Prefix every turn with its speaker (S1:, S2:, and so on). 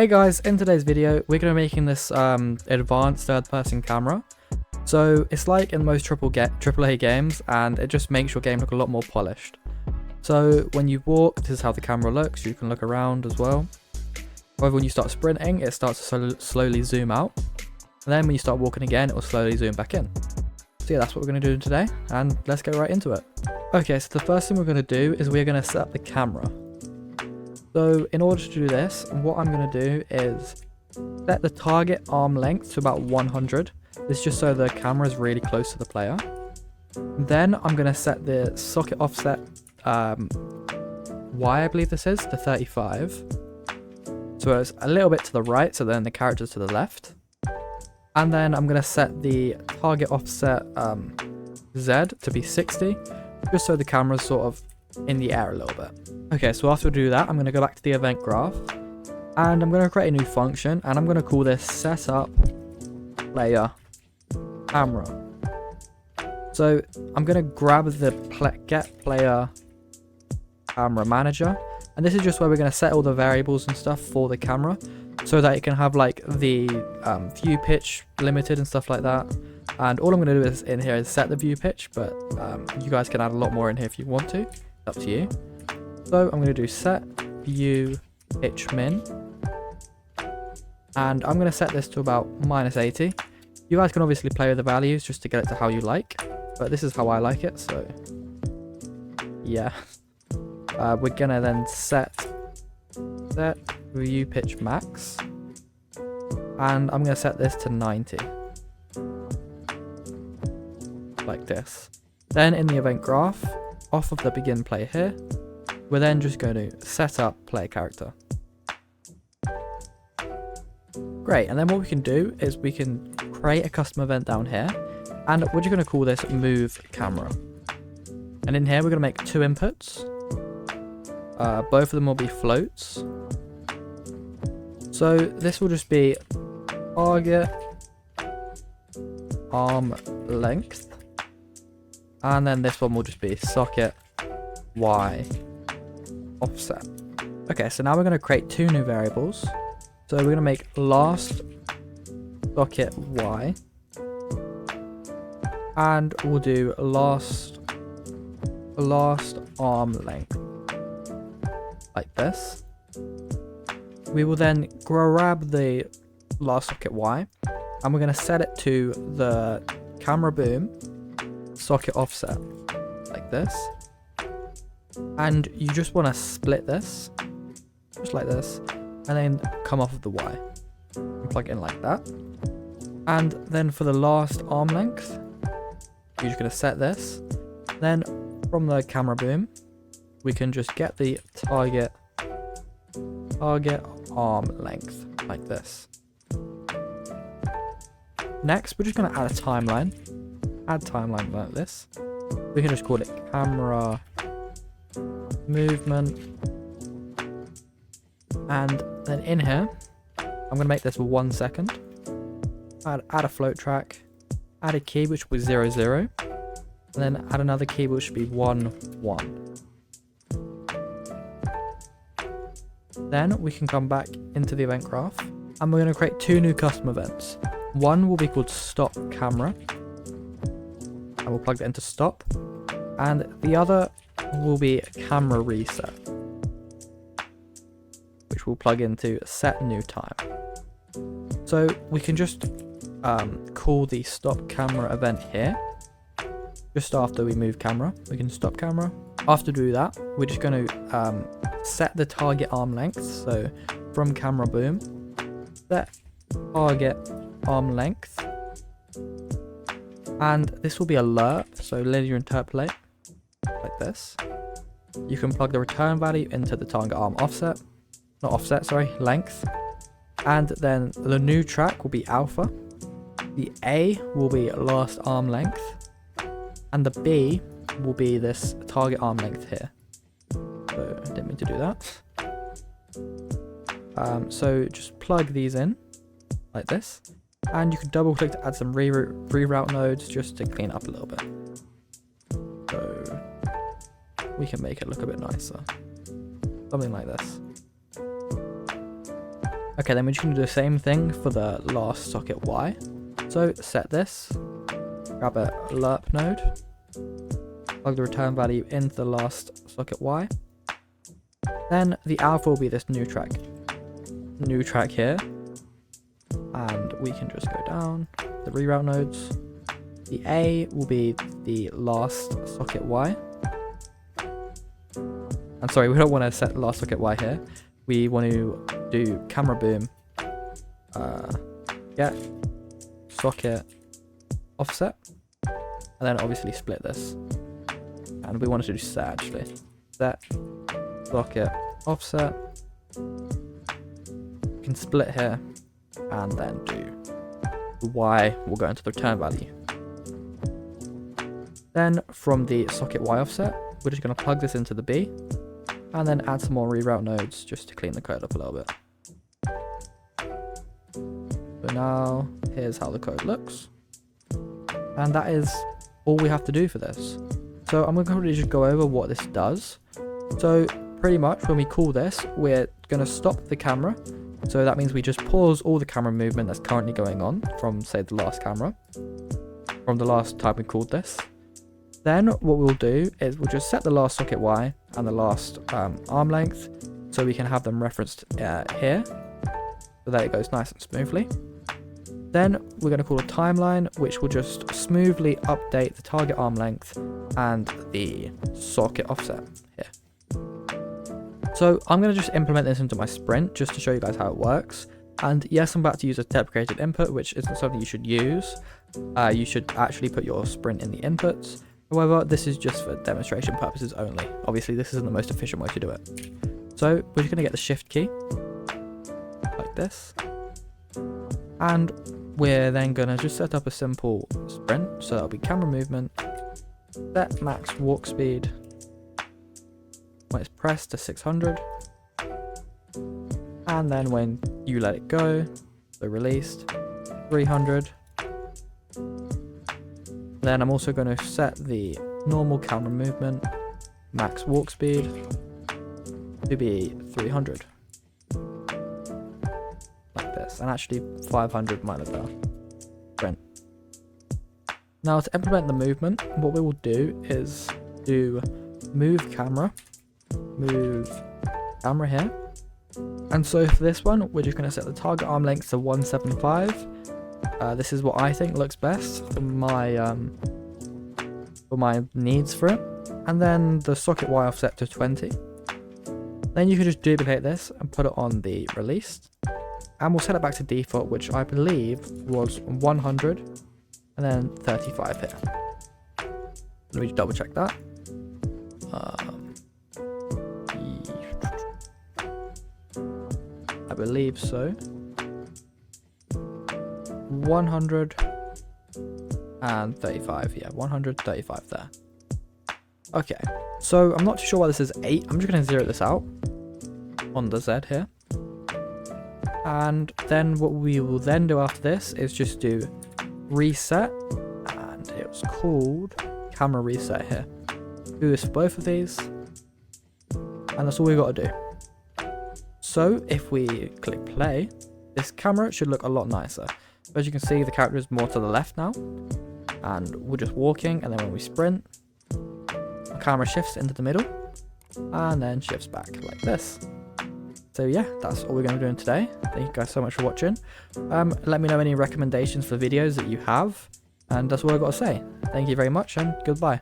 S1: Hey guys, in today's video we're going to be making this advanced third-person camera. So it's like in most AAA games, and it just makes your game look a lot more polished. So when you walk, this is how the camera looks. You can look around as well. However, when you start sprinting, it starts to slowly zoom out. And then when you start walking again, it will slowly zoom back in. So yeah, that's what we're going to do today, and let's get right into it. Okay, so the first thing we're going to do is we're going to set up the camera. So in order to do this, what I'm going to do is set the target arm length to about 100. This is just so the camera is really close to the player. Then I'm going to set the socket offset Y, I believe this is, to 35. So it's a little bit to the right, so then the character's to the left. And then I'm going to set the target offset Z to be 60, just so the camera's sort of in the air a little bit. Okay, so after we do that, I'm going to go back to the event graph, and I'm going to create a new function, and I'm going to call this setup player camera. So I'm going to grab the get player camera manager, and this is just where we're going to set all the variables and stuff for the camera, so that it can have like the view pitch limited and stuff like that. And all I'm going to do is in here is set the view pitch, but you guys can add a lot more in here if you want to. It's up to you. So I'm going to do set view pitch min, and I'm going to set this to about -80. You guys can obviously play with the values just to get it to how you like, but this is how I like it. So yeah, we're going to then set view pitch max, and I'm going to set this to 90, like this. Then in the event graph, off of the begin play here, we're then just going to set up player character. Great, and then what we can do is we can create a custom event down here, and we're just going to call this move camera. And in here we're going to make 2 inputs. Both of them will be floats. So this will just be target arm length, and then this one will just be socket Y offset. Okay, so now we're going to create 2 new variables. So we're going to make last socket Y, and we'll do last arm length, like this. We will then grab the last socket Y, and we're going to set it to the camera boom socket offset, like this. And you just want to split this, just like this, and then come off of the Y and plug it in like that. And then for the last arm length, you're just going to set this. Then from the camera boom, we can just get the target arm length, like this. Next, we're just going to add a timeline. Add timeline like this. We can just call it camera movement, and then in here I'm going to make this 1 second. Add a float track, add a key which will be 0 0, and then add another key which should be 1 1. Then we can come back into the event graph, and we're going to create 2 new custom events. One will be called stop camera, and we'll plug that into stop, and the other will be camera reset, which will plug into set new time. So we can just call the stop camera event here. Just after we move camera, we can stop camera. After we do that, we're just going to set the target arm length. So from camera boom, set target arm length, and this will be alert, so linear interpolate, like this. You can plug the return value into the target arm length, and then the new track will be alpha, the A will be last arm length, and the B will be this target arm length here. So I didn't mean to do that. So just plug these in like this, and you can double click to add some reroute nodes just to clean up a little bit. So we can make it look a bit nicer. Something like this. Okay, then we're just going to do the same thing for the last socket Y. So set this, grab a lerp node, plug the return value into the last socket Y. Then the alpha will be this new track here, and we can just go down the reroute nodes. The A will be the last socket Y. I'm sorry, we don't want to set the last socket Y here. We want to do camera boom, get socket offset, and then obviously split this. And we want to do set actually. Set socket offset. We can split here, and then do the Y will go into the return value. Then from the socket Y offset, we're just going to plug this into the B, and then add some more reroute nodes just to clean the code up a little bit. So now, here's how the code looks. And that is all we have to do for this. So I'm going to probably just go over what this does. So pretty much when we call this, we're going to stop the camera. So that means we just pause all the camera movement that's currently going on from, say, the last camera, from the last time we called this. Then what we'll do is we'll just set the last socket Y and the last arm length so we can have them referenced here, so that it goes nice and smoothly. Then we're going to call a timeline, which will just smoothly update the target arm length and the socket offset here. So I'm going to just implement this into my sprint just to show you guys how it works. And yes, I'm about to use a deprecated input, which isn't something you should use. You should actually put your sprint in the inputs. However, this is just for demonstration purposes only. Obviously, this isn't the most efficient way to do it. So we're just going to get the shift key, like this. And we're then going to just set up a simple sprint. So that'll be camera movement, set max walk speed when it's pressed to 600. And then when you let it go, so released, 300. Then I'm also going to set the normal camera movement, max walk speed, to be 300. Like this. And actually 500 might look better. Sprint. Now to implement the movement, what we will do is do move camera here. And so for this one, we're just going to set the target arm length to 175. This is what I think looks best for my needs for it. And then the socket Y offset to 20. Then you can just duplicate this and put it on the released. And we'll set it back to default, which I believe was 100 and then 35 here. Let me double check that. I believe so. 100 and 35, yeah, 135 there. Okay, so I'm not too sure why this is 8. I'm just going to zero this out on the Z here. And then what we will then do after this is just do reset, and it was called camera reset here. Do this for both of these, and that's all we got to do. So if we click play, this camera should look a lot nicer. As you can see, the character is more to the left now, and we're just walking, and then when we sprint, the camera shifts into the middle, and then shifts back like this. So yeah, that's all we're going to be doing today. Thank you guys so much for watching. Let me know any recommendations for videos that you have, and that's all I've got to say. Thank you very much, and goodbye.